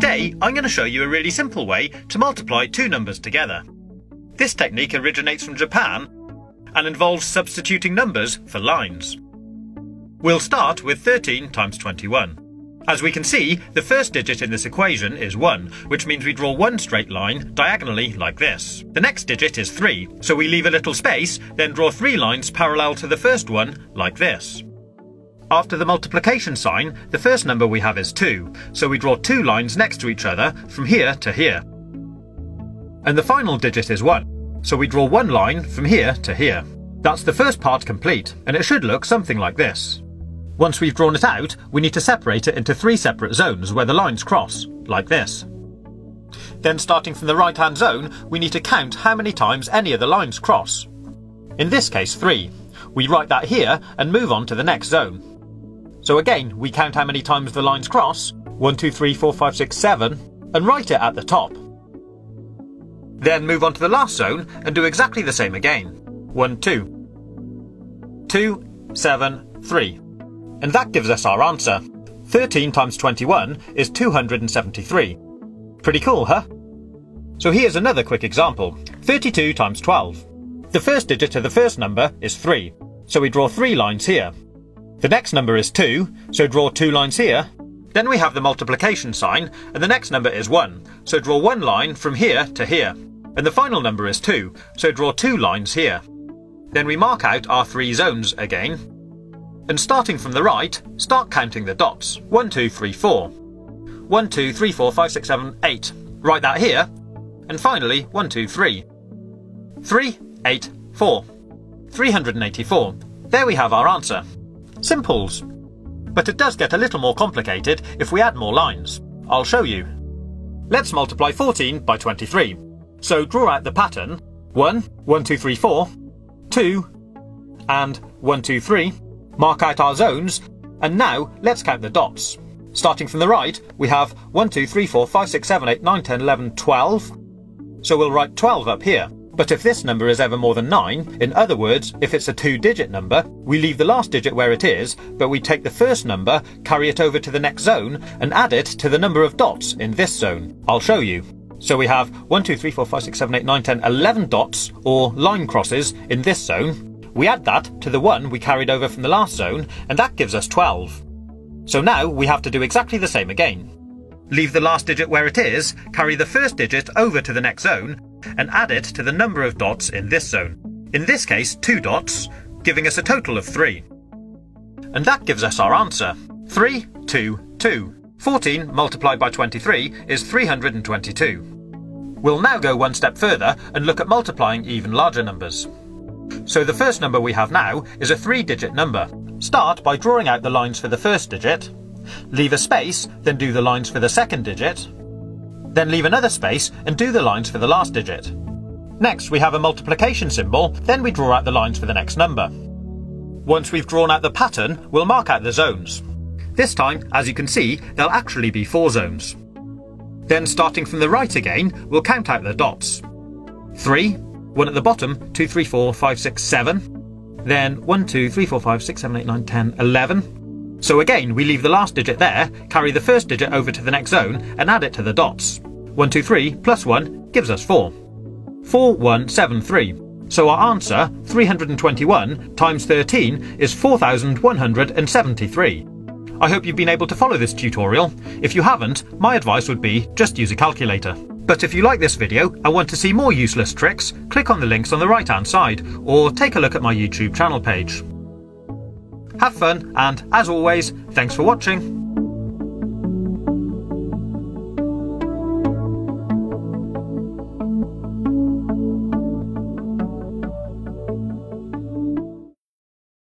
Today I'm going to show you a really simple way to multiply two numbers together. This technique originates from Japan and involves substituting numbers for lines. We'll start with 13 times 21. As we can see, the first digit in this equation is 1, which means we draw one straight line diagonally like this. The next digit is 3, so we leave a little space, then draw 3 lines parallel to the first one like this. After the multiplication sign, the first number we have is 2, so we draw 2 lines next to each other from here to here. And the final digit is 1, so we draw 1 line from here to here. That's the first part complete, and it should look something like this. Once we've drawn it out, we need to separate it into 3 separate zones where the lines cross, like this. Then starting from the right-hand zone, we need to count how many times any of the lines cross. In this case 3. We write that here and move on to the next zone. So again, we count how many times the lines cross, 1, 2, 3, 4, 5, 6, 7, and write it at the top. Then move on to the last zone and do exactly the same again. 1, 2. 2, 7, 3. And that gives us our answer. 13 times 21 is 273. Pretty cool, huh? So here's another quick example. 32 times 12. The first digit of the first number is 3, so we draw 3 lines here. The next number is 2, so draw 2 lines here. Then we have the multiplication sign, and the next number is 1, so draw 1 line from here to here. And the final number is 2, so draw 2 lines here. Then we mark out our 3 zones again. And starting from the right, start counting the dots. 1, 2, 3, 4. 1, 2, 3, 4, 5, 6, 7, 8. Write that here. And finally, 1, 2, 3. 3, 8, 4. 384. There we have our answer. Simples. But it does get a little more complicated if we add more lines. I'll show you. Let's multiply 14 by 23. So draw out the pattern. 1, 1, 2, 3, 4. 2, and 1, 2, 3. Mark out our zones, and now let's count the dots. Starting from the right, we have 1, 2, 3, 4, 5, 6, 7, 8, 9, 10, 11, 12. So we'll write 12 up here. But if this number is ever more than 9, in other words, if it's a 2-digit number, we leave the last digit where it is, but we take the first number, carry it over to the next zone, and add it to the number of dots in this zone. I'll show you. So we have 1, 2, 3, 4, 5, 6, 7, 8, 9, 10, 11 dots, or line crosses, in this zone. We add that to the 1 we carried over from the last zone, and that gives us 12. So now we have to do exactly the same again. Leave the last digit where it is, carry the first digit over to the next zone, and add it to the number of dots in this zone. In this case, 2 dots, giving us a total of 3. And that gives us our answer. 3, 2, 2. 14 multiplied by 23 is 322. We'll now go one step further and look at multiplying even larger numbers. So the first number we have now is a 3-digit number. Start by drawing out the lines for the first digit, leave a space, then do the lines for the second digit, then leave another space and do the lines for the last digit. Next we have a multiplication symbol, then we draw out the lines for the next number. Once we've drawn out the pattern, we'll mark out the zones. This time, as you can see, there'll actually be 4 zones. Then starting from the right again, we'll count out the dots. 3, 1 at the bottom, 2, 3, 4, 5, 6, 7. Then 1, 2, 3, 4, 5, 6, 7, 8, 9, 10, 11. So again, we leave the last digit there, carry the first digit over to the next zone, and add it to the dots. 1, 2, 3 plus 1 gives us 4. 4, 1, 7, 3. So our answer, 321 times 13, is 4,173. I hope you've been able to follow this tutorial. If you haven't, my advice would be just use a calculator. But if you like this video and want to see more useless tricks, click on the links on the right hand side, or take a look at my YouTube channel page. Have fun, and as always, thanks for watching.